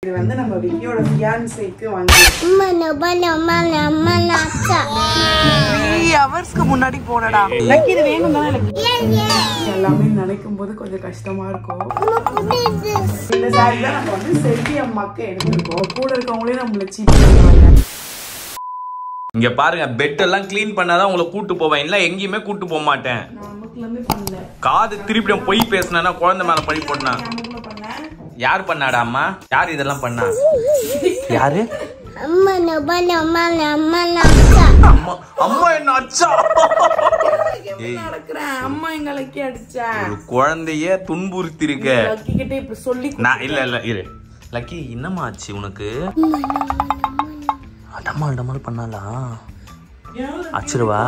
இது வந்து நம்ம விக்கியோட ஃபியான்சேக்கு வாங்கி 3 ஹவர்ஸ்க்கு முன்னாடி போனடா. லக்கி இது வேணும் தானே லக்கி? எல்லாமே நினைக்கும் போது கொஞ்சம் கஷ்டமா இருக்கும். இந்த சாரி தான் நம்ம வந்து செல்வி அம்மாக்கு எடுத்துருக்கோம். கூட இருக்கவங்களே நம்மள சீட் பண்ணுவாங்க. இங்க பாருங்க, பெட் எல்லாம் கிளீன் பண்ணாதான் உங்களை கூட்டு போவேன், இல்ல எங்கேயுமே கூட்டு போக மாட்டேன். காது திருப்பி பொய் பேசினா குழந்தை மேல பழி போட்டா. யார் பண்ணாடா அம்மா? யார் இதெல்லாம் பண்ணா? யாரு? அம்மா என்ன அச்சா? அம்மா எங்களுக்கு அடிச்சா ஒரு குழந்தைய துன்புறுத்தி இருக்க. லக்கி கிட்ட இப்ப சொல்லி நான் இல்ல இரு லக்கி, என்னம்மா ஆச்சு உனக்கு? டமால் பண்ணாலா? அச்சிருவா.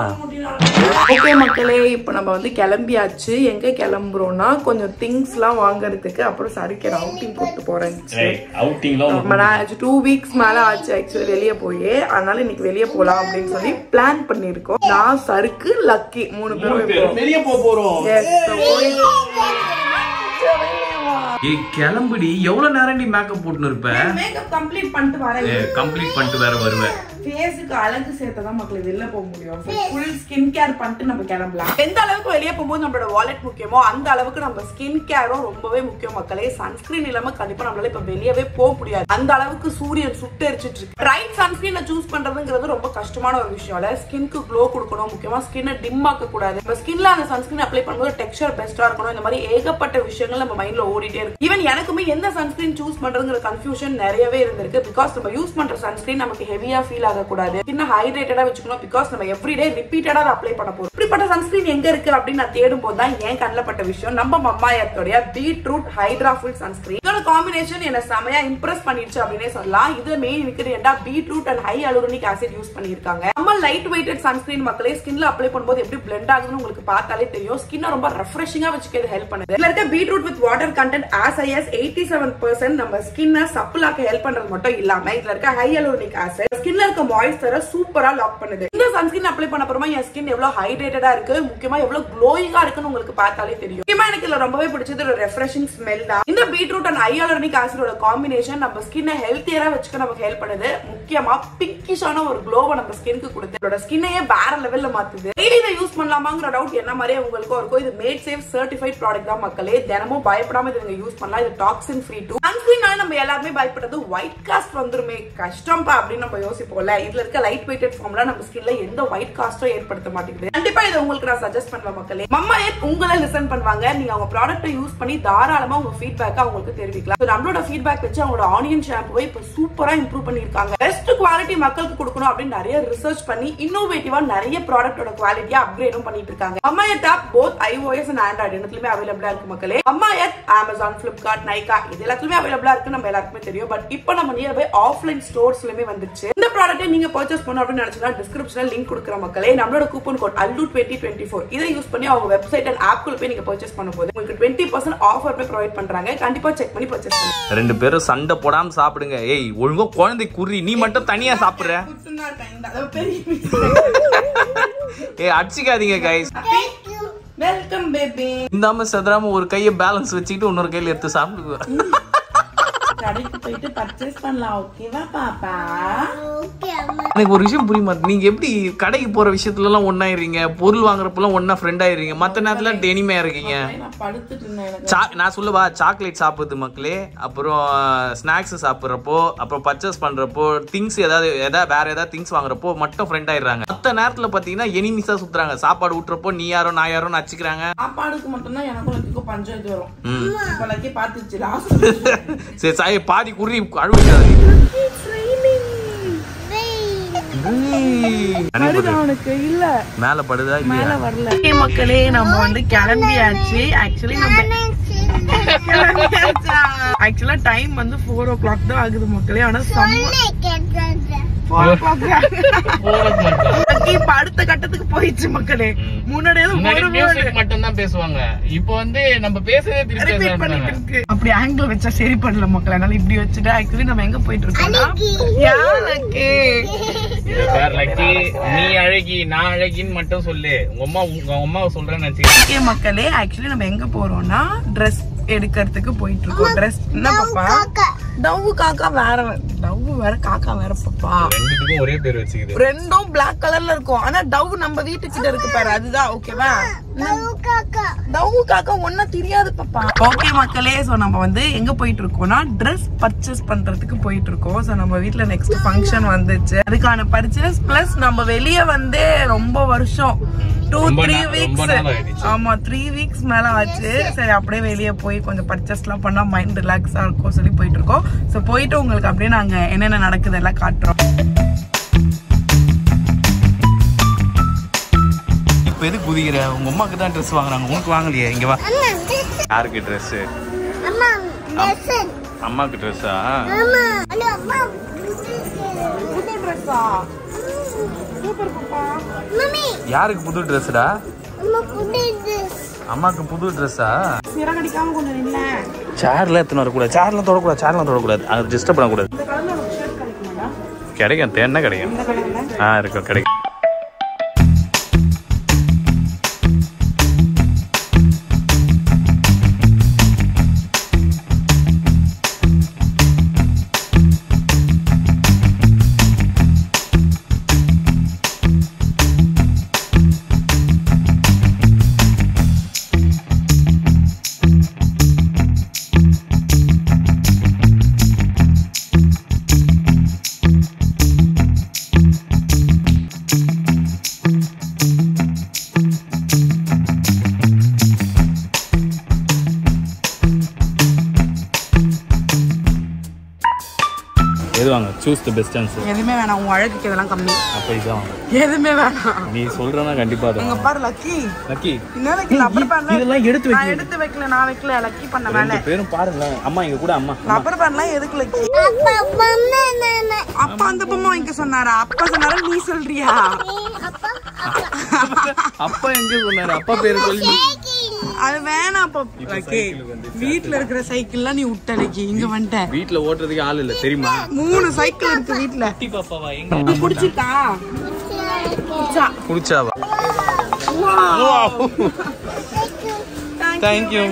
ஓகே மக்களே, இப்போ நம்ம வந்து கிளம்பியாச்சு. எங்க கிளம்புறோம்னா கொஞ்சம் திங்ஸ்லாம் வாங்குறதுக்கு, அப்புறம் சருக்கு அவுட்டிங் கூட்டு போறேன். நான் 2 வீக்ஸ் மேல ஆச்சு ஆக்சுவலி வெளியே போய். அதனால இன்னைக்கு வெளியே போலாம் அப்படின்னு சொல்லி பிளான் பண்ணிருக்கோம். நான், சருக்கு, லக்கி 3 பேரும் வெளியே போறோம். கிளம்புடி. எவ்வளவு நேரம் மேக்கப் போட்டுன்னு இருப்ப? மேக்கப் கம்ப்ளீட் பண்ணிட்டு வரேன். கம்ப்ளீட் பண்ணிட்டு வேற வருவேன். ஃபேஸ்க்கு அழகு சேர்த்ததான் மக்களே வெளில போக முடியும். ஃபுல் ஸ்கின் கேர் பண்ணிட்டு நம்ம கிளம்பலாம். எந்த அளவுக்கு வெளியே போகும்போது நம்மளோட வாலெட் முக்கியமோ அந்த அளவுக்கு நம்ம ஸ்கின் கேரும் ரொம்பவே முக்கியம் மக்களே. சன்ஸ்கிரீன் இல்லாம கண்டிப்பா நம்மளால இப்ப வெளியவே போக முடியாது. அந்த அளவுக்கு சூரியன் சுட்டு எரிச்சிட்டு இருக்கு. ரைட் சன்ஸ்கிரீனை சூஸ் பண்றதுங்கிறது ரொம்ப கஷ்டமான ஒரு விஷயம் இல்ல. ஸ்கின்க்கு க்ளோ கொடுக்கணும், முக்கியமா ஸ்கின்னை டிம் ஆக்க கூடாது. நம்ம ஸ்கின்ல அந்த சன்ஸ்கிரீன் அப்ளை பண்ணும்போது டெக்ஸ்சர் பெஸ்டா இருக்கணும். இந்த மாதிரி ஏகப்பட்ட விஷயங்கள் நம்ம மைண்ட்ல ஓடிட்டே இருக்கு. ஈவன் எனக்குமே எந்த சன்ஸ்கிரீன் சூஸ் பண்றதுங்கிற கன்ஃபியூஷன் நிறையவே இருந்திருக்கு. பிகாஸ் நம்ம யூஸ் பண்ற சன்ஸ்கிரீன் நமக்கு ஹெவியா ஃபீல் ஆகக்கூடாது, ஸ்கின்னை ஹைட்ரேட்டடா வச்சுக்கணும். பிகாஸ் நம்ம எவ்ரிடே ரிப்பீட்டடா அப்ளை பண்ண போறோம். இப்படிப்பட்ட சன்ஸ்கிரீன் எங்க இருக்கு அப்படின்னு நான் தேடும் போது தான் என் கண்ணில் பட்ட விஷயம் நம்ம மம்மாயத்தோட பீட்ரூட் ஹைட்ரா ஃபுல் சன்ஸ்கிரீன். இதோட காம்பினேஷன் என்ன செமையா இம்ப்ரெஸ் பண்ணிடுச்சு அப்படின்னே சொல்லலாம். இது மெயின் இன்கிரியன்டா beetroot and hyaluronic acid use பண்ணிருக்காங்க. நம்ம லைட் வெயிட்டட் சன்ஸ்கிரீன் மக்களே ஸ்கின்ல அப்ளை பண்ணும்போது எப்படி பிளெண்ட் ஆகுதுன்னு உங்களுக்கு பார்த்தாலே தெரியும். ஸ்கின்னை ரொம்ப ரெஃப்ரெஷிங்கா வச்சுக்க ஹெல்ப் பண்ணுது. இதுல இருக்க beetroot with water content as high as 87% நம்ம ஸ்கின்னை சப்புலாக்க ஹெல்ப் பண்றது மட்டும் இல்லாம இதுல இருக்க ஹை அலுரோனிக் ஆசிட் ஸ்கின்ல இருக்க மாய்ஸ்சரை சூப்பரா லாக் பண்ணுது. இந்த சன்ஸ்கிரீன் அப்ளை பண்ண அப்புறமா என் ஸ்கின் எவ்வளவு ஹைட்ரேட்டடா இருக்கு, முக்கியமா எவ்வளவு க்ளோயிங்கா இருக்குன்னு உங்களுக்கு பார்த்தாலே தெரியும். முக்கியமா எனக்கு இதுல ரொம்பவே பிடிச்சது ஒரு ரெஃப்ரெஷிங் ஸ்மெல் தான். இந்த பீட்ரூட் அண்ட் ஹையாலூரோனிக் ஆசிடோட காம்பினேஷன் நம்ம ஸ்கின்னை ஹெல்த்தியரா வச்சுக்க நமக்கு ஹெல்ப் பண்ணுது. முக்கியமா பிங்கிஷான ஒரு க்ளோவை நம்ம ஸ்கின்க்கு கொடுத்து இதோட ஸ்கின்னையே வேற லெவல்ல மாத்துது. டெய்லி இதை யூஸ் பண்ணலாமாங்கிற டவுட் என்ன மாதிரியே உங்களுக்கு இருக்கும். இது மேட் சேஃப் சர்டிஃபைட் ப்ராடக்ட் தான் மக்களே. தினமும் பயப்படாம இதை யூஸ் பண்ணலாம். இது டாக்ஸின் ஃப்ரீ டூ. சன்ஸ்கிரீனால நம்ம எல்லாருமே பயப்படுறது ஒயிட் காஸ்ட் வந்துருமே கஷ்டம்பா அப்படின்னு நம்ம யோசிப்போம்ல. இதுல இருக்க லைட் வெயிட்டட் ஃபார்ம்ல நம்ம ஸ்கின்ல எந்த ஒயிட் காஸ்டும் ஏற்படுத்த மாட்டேங்குது. கண்டிப்பா இதை உங்களுக்கு நான் சஜஸ்ட் பண்ணுவேன் மக்களே. மம்மா உங்களை லிசன் பண்ணுவாங்க. நீங்க அவங்க ப்ராடக்ட்டை யூஸ் பண்ணி தாராளமா உங்க ஃபீட்பேக் அவங்களுக்கு தெரிவிக்கலாம். நம்மளோட ஃபீட்பேக் வச்சு அவங்களோட ஆனியன் ஷாம்புவை இப்ப சூப்பரா இம்ப்ரூவ் பண்ணிருக்காங்க. பெஸ்ட் குவாலிட்டி மக்களுக்கு கொடுக்கணும் அப்படின்னு நிறைய ரிசர்ச் பண்ணி இன்னோவேட்டிவா நிறைய ப்ராடக்ட்டோட குவாலிட்டியா அப்கிரேடும் பண்ணிட்டு இருக்காங்க. Mamma app both iOS and Android எல்லாத்துலயுமே அவைலபிளா இருக்கு மக்களே. Mamma app Amazon, Flipkart, Nykaa இது எல்லாத்துலயுமே அவைலபிளா இருக்கு நம்ம எல்லாருக்குமே தெரியும். பட் இப்போ நம்ம நியர்பை ஆஃப்லைன் ஸ்டோர்ஸ்லயுமே வந்துருச்சு. இந்த ப்ராடக்ட்டை நீங்க பர்ச்சேஸ் பண்ணணும் அப்படின்னு நினைச்சீங்கன்னா டிஸ்கிரிப்ஷன்ல லிங்க் கொடுக்குற மக்களே. நம்மளோட கூப்பன் கோட் ALLU2024 இதை யூஸ் பண்ணி அவங்க வெப்சைட் அண்ட் ஆப் குள்ள போய் நீங்க பர்ச்சேஸ் பண்ணும்போது உங்களுக்கு 20% ஆஃபர் போய் ப்ரொவைட் பண்றாங்க. கண்டிப்பா செக் பண்ணி பர்ச்சேஸ் பண்ணுங்க. ரெண்டு பேரும் சண்டை போடாம சாப்பிடுங்க. ஏய் ஒழுங்கா குழந்தை குறி, நீ மட்டும் தனியா சாப்பிடுற. ஏய் அடிச்சுக்காதீங்க கைஸ். Welcome baby. இந்தாம சதுராம ஒரு கையை பேலன்ஸ் வச்சுக்கிட்டு இன்னொரு கையில எடுத்து சாப்பிடுங்க. கடைக்கு போயிட்டு பர்ச்சேஸ் பண்ணலாம். ஓகேவா பாப்பா? எனக்கு ஒரு விஷயம் புரிய மாட்டேங்குது. நீங்க எப்படி கடைக்கு போற விஷயத்துல எல்லாம் ஒன்னாயிருங்க, பொருள் வாங்குறப்பெல்லாம் ஒன்னா ஃப்ரெண்ட் ஆயிருங்க, மத்த நேரத்துல டெனிமையா இருக்கீங்க. நான் சொல்லவா, சாக்லேட் சாப்பிடுறது மக்களே, அப்புறம் ஸ்நாக்ஸ் சாப்பிடுறப்போ, அப்புறம் பர்ச்சேஸ் பண்றப்போ, திங்ஸ் ஏதாவது வேற ஏதாவது திங்ஸ் வாங்குறப்போ மட்டும் ஃப்ரெண்ட் ஆயிடுறாங்க. மத்த நேரத்துல பாத்தீங்கன்னா எனிமிஸா சுத்துறாங்க. சாப்பாடு ஊட்டுறப்போ நீ யாரோ நான் யாரோ நச்சுக்கிறாங்க. சாப்பாடுக்கு மட்டும் தான் எனக்கும் பஞ்சாயத்து வரும். பாத்துச்சு சரி பாதி குறி அழுவிக்காது. மேல படுதா மேல வரல. மக்களே நம்ம வந்து கிளம்பியாச்சு. ஆக்சுவலா டைம் வந்து 4 o'clock தான் ஆகுது மக்களே. ஆனா அடுத்த கட்டத்துக்கு போயிடுச்சு மக்களே. முன்னாடியே மட்டும் தான் பேசுவாங்க. இப்போ வந்து நம்ம பேசுறதே திருப்பி அப்படி ஆங்கிள் வச்சா சரி பண்ணல மக்களே. அதனால இப்படி வச்சுட்டு ஆக்சுவலி நம்ம எங்க போயிட்டு இருக்கோம்னா, நீ அழகி நான் அழகின்னு மட்டும் சொல்லு. உங்க அம்மா சொல்றேன்னு நினைச்சு மக்களே. ஆக்சுவலி நம்ம எங்க போறோம்னா ட்ரெஸ் எடுக்கிறதுக்கு போயிட்டு இருக்கோம். ட்ரெஸ் என்ன பாப்பா டவ்வு காக்கா வேற, டவ்வு வேற காக்கா வேற பாப்பா. ரெண்டுத்துக்கும் ஒரே பேர் வச்சுக்குது. ரெண்டும் பிளாக் கலர்ல இருக்கும். ஆனா டவ் நம்ம வீட்டுக்கிட்ட இருக்கு பாரு, அதுதான் ஓகேவா? டவ்வு காக்கா ஒன்னா தெரியாது பாப்பா. ஓகே மக்களே, சோ நம்ம வந்து எங்க போயிட்டு இருக்கோம்னா ட்ரெஸ் பர்ச்சேஸ் பண்றதுக்கு போயிட்டு இருக்கோம். சோ நம்ம வீட்ல நெக்ஸ்ட் ஃபங்க்ஷன் வந்துச்சு, அதுக்கான பர்ச்சேஸ் பிளஸ் நம்ம வெளிய வந்து ரொம்ப வருஷம் 2-3 வீக்ஸ், ஆமா 3 வீக்ஸ் மேல ஆச்சு. சரி அப்படியே வெளியே போய் கொஞ்சம் பர்ச்சேஸ் எல்லாம் பண்ணா மைண்ட் ரிலாக்ஸா இருக்கும் சொல்லி போயிட்டு இருக்கோம். சோ போயிட்டு உங்களுக்கு அப்படியே நாங்க என்னென்ன நடக்குது எல்லாம் காட்டுறோம். இப்ப எதுக்கு குதிக்கிற? உங்க அம்மாக்கு தான் ட்ரெஸ் வாங்குறாங்க, உனக்கு வாங்கலையே. இங்க வா. யாருக்கு ட்ரெஸ்? அம்மாக்கு ட்ரெஸ்ஸா? யாருக்கு புது ட்ரெஸ்டா? அம்மாக்கு புது ட்ரெஸ்ஸா? சேர்ல எத்தனை வரக்கூடாது, சேர்லாம் தொடக்கூடாது, சேர்லாம் தொடக்கூடாது, அது டிஸ்டர்ப் பண்ணக்கூடாது. கிடைக்கும், தேன்னா கிடைக்கும். இருக்கும், கிடைக்கும். Choose the best answer. எதுமே வேணாம், உன் அழகுக்கு இதெல்லாம் கம்மி. அப்ப இதான் எதுமே வேணாம். நீ சொல்றனா கண்டிப்பா அத. இங்க பாரு லக்கி. லக்கி. என்ன வைக்கல அப்படி பண்ணல. இதெல்லாம் எடுத்து வைக்க. நான் எடுத்து வைக்கல, நான் வைக்கல, லக்கி பண்ண வேலை. ரெண்டு பேரும் பாருங்க. அம்மா இங்க கூட அம்மா. அப்புறம் பண்ணலாம் எதுக்கு லக்கி? அப்பா அந்த பொம்மை வாங்க சொன்னாரா? அப்பா சொன்னாரா நீ சொல்றியா? அப்பா எங்க சொன்னாரு? அப்பா பேரு சொல்லி. அது வேணாம் லக்கி. வீட்ல இருக்கிற சைக்கிள்லாம் நீ விட்ட லக்கி, இங்க வந்துட்ட. வீட்ல ஓட்டுறதுக்கு ஆள் இல்ல தெரியுமா? 3 சைக்கிள் இருக்கு வீட்ல. குட்டி பாப்பாவா எங்க? நீ குடிச்சிட்டா? குடிச்சாவா? Thank you.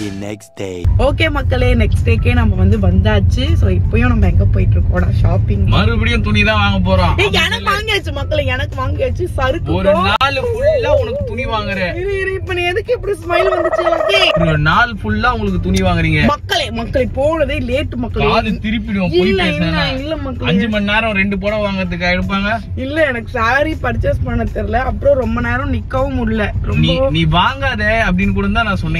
The next day. Okay மக்களே, நெக்ஸ்ட் டேக்கே நம்ம வந்து வந்தாச்சு. சோ இப்போயும் நம்ம எங்க போயிட்டு இருக்கோம்டா? ஷாப்பிங். மறுபடியும் துணி தான் வாங்க போறோம். எனக்கு வாங்கியாச்சு மக்களே, எனக்கு வாங்கியாச்சு. சருக்கு ஒரு நாள் ஃபுல்லா உனக்கு துணி வாங்குறேன். இப்ப நீ எதுக்கு இப்படி ஸ்மைல் வந்துச்சு லக்கி? ஒரு நாள் ஃபுல்லா உங்களுக்கு துணி வாங்குறீங்க மக்களே போனதே லேட் மக்களே. அது திருப்பிடுவோம். போய் பேசுனா இல்ல மக்களே, 5 மணி நேரம் 2 புடவை வாங்குறதுக்கு எடுப்பாங்க. இல்ல எனக்கு சாரி பர்ச்சேஸ் பண்ண தெரியல. அப்புறம் ரொம்ப நேரம் நிக்கவும் முடியல. நீ வாங்காத அப்படின்னு கூட தான் நான் சொன்னேன்.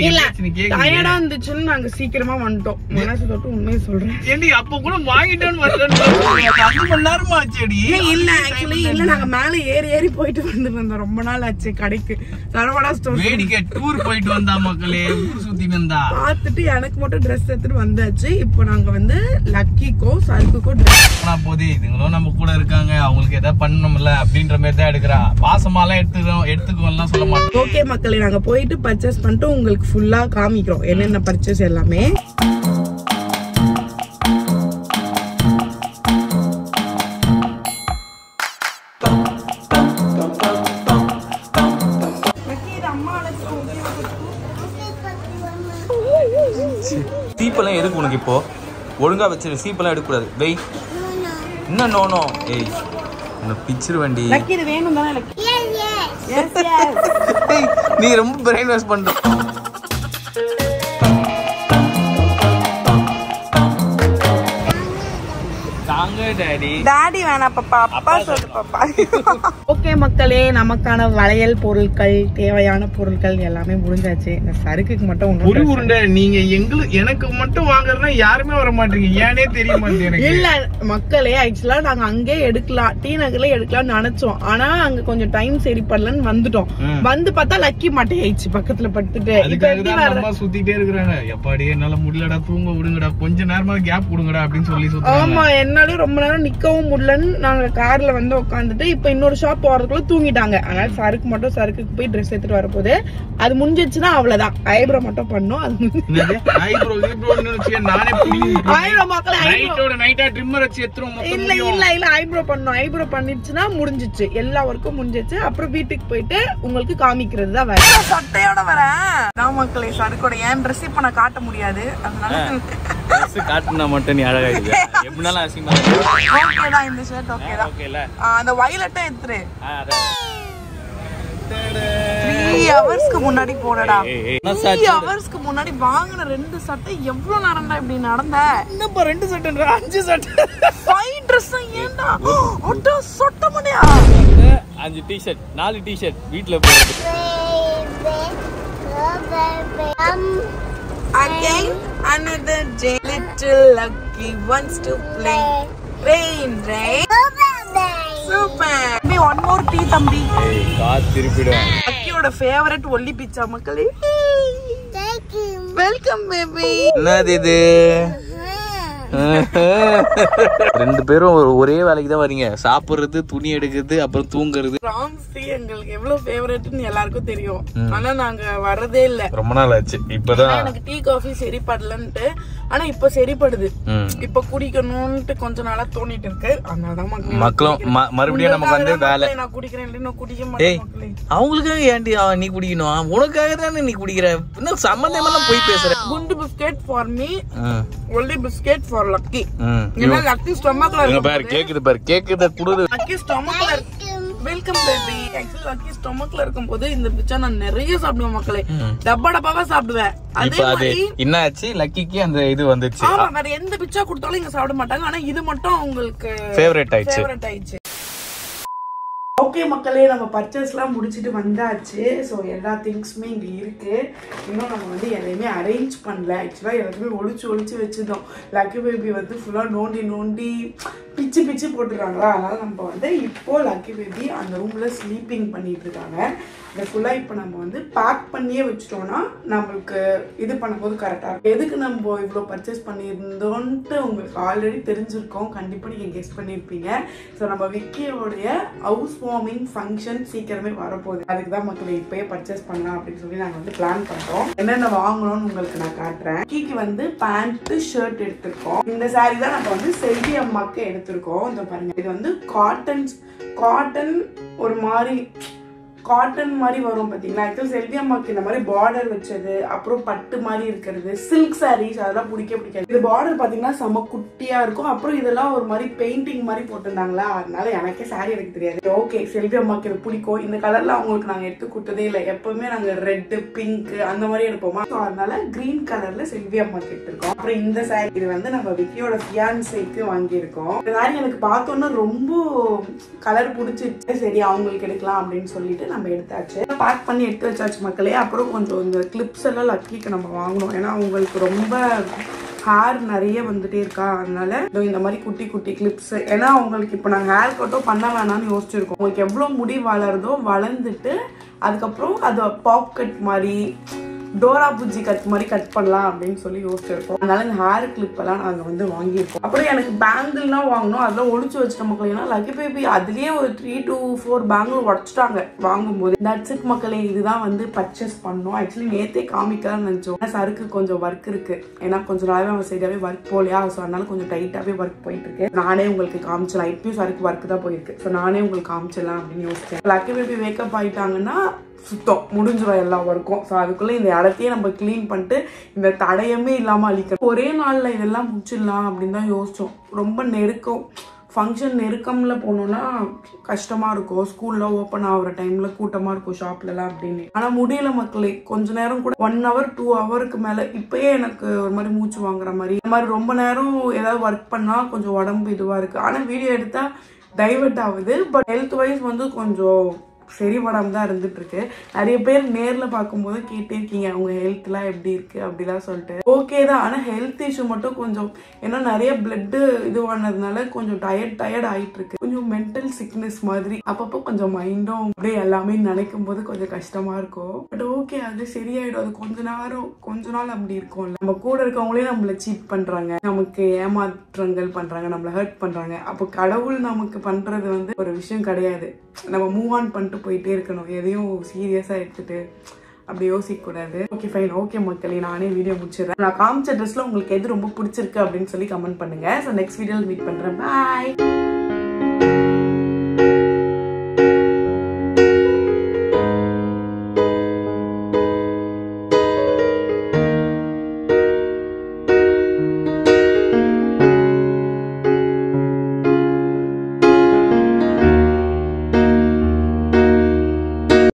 டயர்டா இருந்துச்சுன்னு நாங்க சீக்கிரமா வந்துட்டோம். மனசு தொட்டு உண்மையை சொல்றேன். ஏண்டி அப்ப கூட வாங்கிட்டோன்னு 5 மணி நேரமா ஆச்சுடி. இல்ல ஆக்சுவலி இல்ல, நாங்க மேல ஏறி போயிட்டு வந்துருந்தோம். ரொம்ப நாள் ஆச்சு கடைக்கு. சரவணா ஸ்டோர் வேடிக்கை டூர் போயிட்டு வந்தா மக்களே, ஊர் சுத்திட்டு வந்தா பாத்துட்டு எனக்கு மட்டும் ட்ரெஸ் எடுத்துட்டு வந்தாச்சு. இப்போ நாங்க வந்து லக்கிக்கோ சருக்குக்கோ ட்ரெஸ் போதே. இதுங்களும் நம்ம கூட இருக்காங்க, அவங்களுக்கு எதாவது பண்ணணும்ல அப்படின்ற மாதிரி தான் எடுக்கிறா. பாசமாலாம் எடுத்துக்கோலாம் சொல்ல மாட்டோம். ஓகே மக்களே, நாங்க போயிட்டு பர்ச்சேஸ் பண்ணிட்டு உங்களுக்கு ஃபுல்லா காமிக்கிறோம் என்னென்ன பர்ச்சேஸ் எல்லாமே. சீப்பெல்லாம் எதுக்கு உனக்கு? இப்போ ஒழுங்கா வச்சிரு, சீப்பெல்லாம் எடுக்கக்கூடாது. வெய் என்ன நோனோ? ஏய் உன்னை பிச்சிரு வண்டி. இது வேணும் தானே? நீ ரொம்ப பிரெயின் வாஷ் பண்ற. டாடி வேணாம் பாப்பா, அப்பா சொல்லு பாப்பா. ஓகே மக்களே, நமக்கான வளையல் பொருட்கள், தேவையான பொருட்கள் எல்லாமே முடிஞ்சாச்சு. இந்த சருக்குக்கு மட்டும் ஒரு உருண்டை நீங்க எனக்கு மட்டும் வாங்குறதுனா யாருமே வர மாட்டீங்க. ஏனே தெரிய மாட்டேங்குது. இல்ல மக்களே, ஆக்சுவலா நாங்க அங்கே எடுக்கலாம், டி நகர்ல எடுக்கலாம்னு நினைச்சோம். ஆனா அங்க கொஞ்சம் டைம் சரி பண்ணலன்னு வந்துட்டோம். வந்து பார்த்தா லக்கி மாட்டே ஆயிடுச்சு பக்கத்துல படுத்துட்டு. சுத்திட்டே இருக்கிறாங்க. எப்பாடி என்னால முடியலடா, தூங்க விடுங்கடா, கொஞ்ச நேரமா கேப் கொடுங்கடா அப்படின்னு சொல்லி. ஆமா, என்னாலும் ரொம்ப நேரம் நிக்கவும் முடியலன்னு நாங்க கார்ல வந்து உட்காந்துட்டு இப்ப இன்னொரு ஷாப் போறதுக்குள்ள தூங்கிட்டாங்க. அதனால சருக்கு மட்டும் சருக்குக்கு போய் ட்ரெஸ் எடுத்துட்டு வரப்போது. அது முடிஞ்சிச்சுன்னா அவ்வளவுதான். ஐப்ரோ மட்டும் பண்ணும். ஐப்ரோ பண்ணும். ஐப்ரோ பண்ணிடுச்சுன்னா முடிஞ்சிச்சு, எல்லா ஒர்க்கும் முடிஞ்சிச்சு. அப்புறம் வீட்டுக்கு போயிட்டு உங்களுக்கு காமிக்கிறது தான் வேற. சட்டையோட வரேன் மக்களே. சருக்கோட ஏன் ட்ரெஸ் இப்ப நான் காட்ட முடியாது, அதனால ட்ரெஸ் காட்டுனா மட்டும் நீ அழகாயிடுது. எப்படினாலும் அசிங்கமா ஓகேடா இந்த ஷர்ட் ஓகேடா. ஓகேல அந்த வயலட்டை எடுத்துரு. 3 ஹவர்ஸ்க்கு முன்னாடி போனடா. 3 ஹவர்ஸ்க்கு முன்னாடி வாங்குன 2 சட்டை எவ்வளவு நேரம்டா இப்படி நடந்த? என்னப்பா 2 சட்டைன்றா 5 சட்டை 5 Dress ஏன்டா ஒட்ட சொட்ட முடியா? 5 டி-ஷர்ட் 4 டி-ஷர்ட் வீட்ல போடுறது. Again another day little lucky wants to play rain super me one more tea தம்பி. ஏய் காத் திருப்பிடுவேன். லக்கியோட ஃபேவரட் ஒல்லி பிச்சா மக்களே. Welcome baby. என்னது இது? 2 பேரும் ஒரே வேலைக்கு தான் வரீங்க. சாப்பிடுறது, துணி எடுக்கிறது, அப்புறம் தூங்குறது. ராம்சி எங்களுக்கு எவ்வளவு ஃபேவரட்னு எல்லாருக்கும் தெரியும். ஆனா நாங்க வரதே இல்ல. ரொம்ப நாள் ஆச்சு. இப்பதான் எனக்கு டீ காஃபி சரிப்படலன்ட்டு. ஆனா இப்ப சரிப்படுது. இப்ப குடிக்கணும்னு கொஞ்ச நாளா தோணிட்டு இருக்கு. அதனாலதான் மக்களும் மறுபடியும் நமக்கு வந்து வேலை. நான் குடிக்கிறேன் இல்ல குடிக்க மாட்டேன். அவங்களுக்காக ஏன்டி நீ குடிக்கணும்? உனக்காக தானே நீ குடிக்கிற. இன்னும் சம்பந்தமெல்லாம் போய் பேசுற. குண்டு பிஸ்கெட் ஃபார் மீ, ஒல்லி பிஸ்கெட் ஃபார் லக்கி. ஏன்னா லக்கி ஸ்டொமக்ல இருக்கு பாரு. கேக்குது குடுது. லக்கி ஸ்டொமக்ல இருக்கு. Welcome baby. ஆக்சுவலி லக்கி ஸ்டொமக்ல இருக்கும்போது இந்த பிச்சா நான் நிறைய சாப்பிடுவேன் மக்களே. டப்பாவா சாப்பிடுவேன். அதே என்ன ஆச்சு லக்கிக்கு அந்த இது வந்துச்சு. ஆமா வேற எந்த பிச்சா கொடுத்தாலும் இங்க சாப்பிட மாட்டாங்க. ஆனா இது மட்டும் உங்களுக்கு ஃபேவரட் ஆயிடுச்சு. ஓகே மக்களே, நம்ம பர்ச்சேஸ்லாம் முடிச்சுட்டு வந்தாச்சு. ஸோ எல்லா திங்ஸுமே இங்கே இருக்கு. இன்னும் நம்ம வந்து எதையுமே அரேஞ்ச் பண்ணல. ஆக்சுவலாக எல்லாத்தையுமே ஒளிச்சு வச்சுருந்தோம். லக்கி பேபி வந்து ஃபுல்லாக நோண்டி பிச்சு போட்டுருக்காங்களா. அதனால நம்ம வந்து இப்போ லக்கி பேபி அந்த ரூம்ல ஸ்லீப்பிங் பண்ணிட்டு இருக்காங்க. இதை ஃபுல்லாக இப்போ நம்ம வந்து பேக் பண்ணியே வச்சுட்டோம்னா நம்மளுக்கு இது பண்ணும்போது கரெக்டாக இருக்கும். எதுக்கு நம்ம இவ்வளோ பர்ச்சேஸ் பண்ணியிருந்தோன்ட்டு உங்களுக்கு ஆல்ரெடி தெரிஞ்சிருக்கோம். கண்டிப்பாக நீங்கள் கெஸ் பண்ணியிருப்பீங்க. ஸோ நம்ம விக்கியோடைய ஹவுஸ் வார்மிங் ஃபங்க்ஷன் சீக்கிரமே வரப்போகுது. அதுக்கு தான் மக்கள் இப்போயே பர்ச்சேஸ் பண்ணலாம் அப்படின்னு சொல்லி நாங்கள் வந்து பிளான் பண்ணுறோம். என்னென்ன வாங்கணும்னு உங்களுக்கு நான் காட்டுறேன். விக்கிக்கு வந்து பேண்ட் ஷர்ட் எடுத்திருக்கோம். இந்த சாரி தான் நம்ம வந்து செல்வி அம்மாக்கு எடுத்திருக்கோம். இந்த பாருங்க, இது வந்து காட்டன் ஒரு மாதிரி காட்டன் மாதிரி வரும் பாத்தீங்களா. ஆக்சுவலி செல்வி அம்மாக்கு இந்த மாதிரி பார்டர் வச்சது, அப்புறம் பட்டு மாதிரி இருக்கிறது, சில்க் சாரீஸ் அதெல்லாம் பிடிக்காது. இது பார்டர் பாத்தீங்கன்னா செம குட்டியா இருக்கும். அப்புறம் இதெல்லாம் ஒரு மாதிரி பெயிண்டிங் மாதிரி போட்டிருந்தாங்களா. அதனால எனக்கே சாரி எனக்கு தெரியாது. ஓகே, செல்வி அம்மாக்கு இது பிடிக்கும். இந்த கலர்ல அவங்களுக்கு நாங்க எடுத்து கொடுத்ததே இல்லை. எப்பவுமே நாங்க ரெட், பிங்க் அந்த மாதிரி எடுப்போமா. ஸோ அதனால கிரீன் கலர்ல செல்வி அம்மாக்கு எடுத்திருக்கோம். அப்புறம் இந்த சாரி இது வந்து நம்ம விக்கியோட ஃபியான்சேக்கு வாங்கியிருக்கோம். இந்த சாரி எனக்கு பார்த்தோன்னா ரொம்ப கலர் பிடிச்சிருச்சு. சரி அவங்களுக்கு எடுக்கலாம் அப்படின்னு சொல்லிட்டு நம்ம எடுத்தாச்சு. பேக் பண்ணி எடுத்து வச்சாச்சு மக்களே. அப்புறம் கொஞ்சம் இந்த கிளிப்ஸ் எல்லாம் லக்கிக்கு நம்ம வாங்கணும். ஏன்னா அவங்களுக்கு ரொம்ப ஹேர் நிறைய வந்துட்டே இருக்கா. அதனால இந்த மாதிரி குட்டி கிளிப்ஸ். ஏன்னா அவங்களுக்கு இப்போ நாங்கள் ஹேர் கட்டோ பண்ண வேணாம்னு யோசிச்சிருக்கோம். உங்களுக்கு எவ்வளோ முடி வளருதோ வளர்ந்துட்டு அதுக்கப்புறம் அதை பாப் கட் மாதிரி டோரா புஜ்ஜி கட் மாதிரி கட் பண்ணலாம் அப்படின்னு சொல்லி யோசிச்சிருக்கோம். அதனால இந்த ஹேர் கிளிப் எல்லாம் நாங்கள் வந்து வாங்கியிருக்கோம். அப்புறம் எனக்கு பேங்கிள்லாம் வாங்கணும். அதெல்லாம் ஒழிச்சு வச்சுட்ட மக்கள். ஏன்னா லக்கி பேபி அதுலயே ஒரு 3 to 4 பேங்கிள் உடச்சிட்டாங்க வாங்கும்போது. தட்ஸ் இட் மக்களே. இதுதான் வந்து பர்ச்சேஸ் பண்ணோம். ஆக்சுவலி நேத்தே காமிக்கலாம்னு நினைச்சோம். சருக்கு கொஞ்சம் ஒர்க் இருக்கு. ஏன்னா கொஞ்சம் நாளாவே அவன் சரியாவே ஒர்க் போலையா. ஸோ அதனால கொஞ்சம் டைட்டாவே ஒர்க் போயிட்டு இருக்கு. நானே உங்களுக்கு காமிச்சலாம். இப்பயும் சருக்கு ஒர்க் தான் போயிருக்கு. ஸோ நானே உங்களுக்கு காமிச்சிடலாம் அப்படின்னு யோசிச்சேன். லக்கி பேபி வேக்கப் ஆயிட்டாங்கன்னா சுத்தம் முடிஞ்சிடும் எல்லா ஒர்க்கும். ஸோ அதுக்குள்ள இந்த இடத்தையே நம்ம கிளீன் பண்ணிட்டு இந்த தடையமே இல்லாமல் அழிக்கணும். ஒரே நாளில் இதெல்லாம் முடிச்சிடலாம் அப்படின்னு தான் யோசிச்சோம். ரொம்ப ஃபங்க்ஷன் நெருக்கம்ல போனோம்னா கஷ்டமா இருக்கும். ஸ்கூல்ல ஓப்பன் ஆகுற டைம்ல கூட்டமா இருக்கும் ஷாப்லலாம் அப்படின்னு. ஆனா முடியல மக்களே. கொஞ்ச நேரம் கூட 1 hour 2 hourக்கு மேல இப்பயே எனக்கு ஒரு மாதிரி மூச்சு வாங்குற மாதிரி. இந்த மாதிரி ரொம்ப நேரம் ஏதாவது ஒர்க் பண்ணா கொஞ்சம் உடம்பு இதுவா இருக்கு. ஆனா வீடியோ எடுத்தா டைவர்ட் ஆகுது. பட் ஹெல்த் வைஸ் வந்து கொஞ்சம் சரி படாம தான் இருந்துட்டு இருக்கு. நிறைய பேர் நேர்ல பார்க்கும்போது கேட்டே இருக்கீங்க அவங்க ஹெல்த் எல்லாம் எப்படி இருக்கு அப்படிலாம் சொல்லிட்டு. ஓகே தான். ஆனா ஹெல்த் இஷ்யூ மட்டும் கொஞ்சம் ஏன்னா நிறைய பிளட் இதுவானதுனால கொஞ்சம் டயர்ட் ஆயிட்டு இருக்கு. கொஞ்சம் மென்டல் சிக்னஸ் மாதிரி. அப்பப்போ கொஞ்சம் மைண்டும் அப்படியே எல்லாமே நினைக்கும் போது கொஞ்சம் கஷ்டமா இருக்கும். பட் ஓகே, அது சரியாயிடும். அது கொஞ்ச நாள் அப்படி இருக்கும்ல. நம்ம கூட இருக்கவங்களே நம்மள சீட் பண்றாங்க, நமக்கு ஏமாற்றங்கள் பண்றாங்க, நம்மள ஹர்ட் பண்றாங்க. அப்போ கடவுள் நமக்கு பண்றது வந்து ஒரு விஷயம் கிடையாது. நம்ம மூவ் ஆன் பண்ணிட்டு போயிட்டே இருக்கணும். எதையும் சீரியஸா எடுத்துட்டு அப்படி யோசிக்க கூடாது. Okay fine. ஓகே மக்களே, நானே வீடியோ முடிச்சிடுறேன். நான் காமிச்ச ட்ரெஸ்ல உங்களுக்கு எது ரொம்ப பிடிச்சிருக்கு அப்படின்னு சொல்லி கமெண்ட் பண்ணுங்க. ஸோ நெக்ஸ்ட் வீடியோவில் மீட் பண்றேன். பாய்.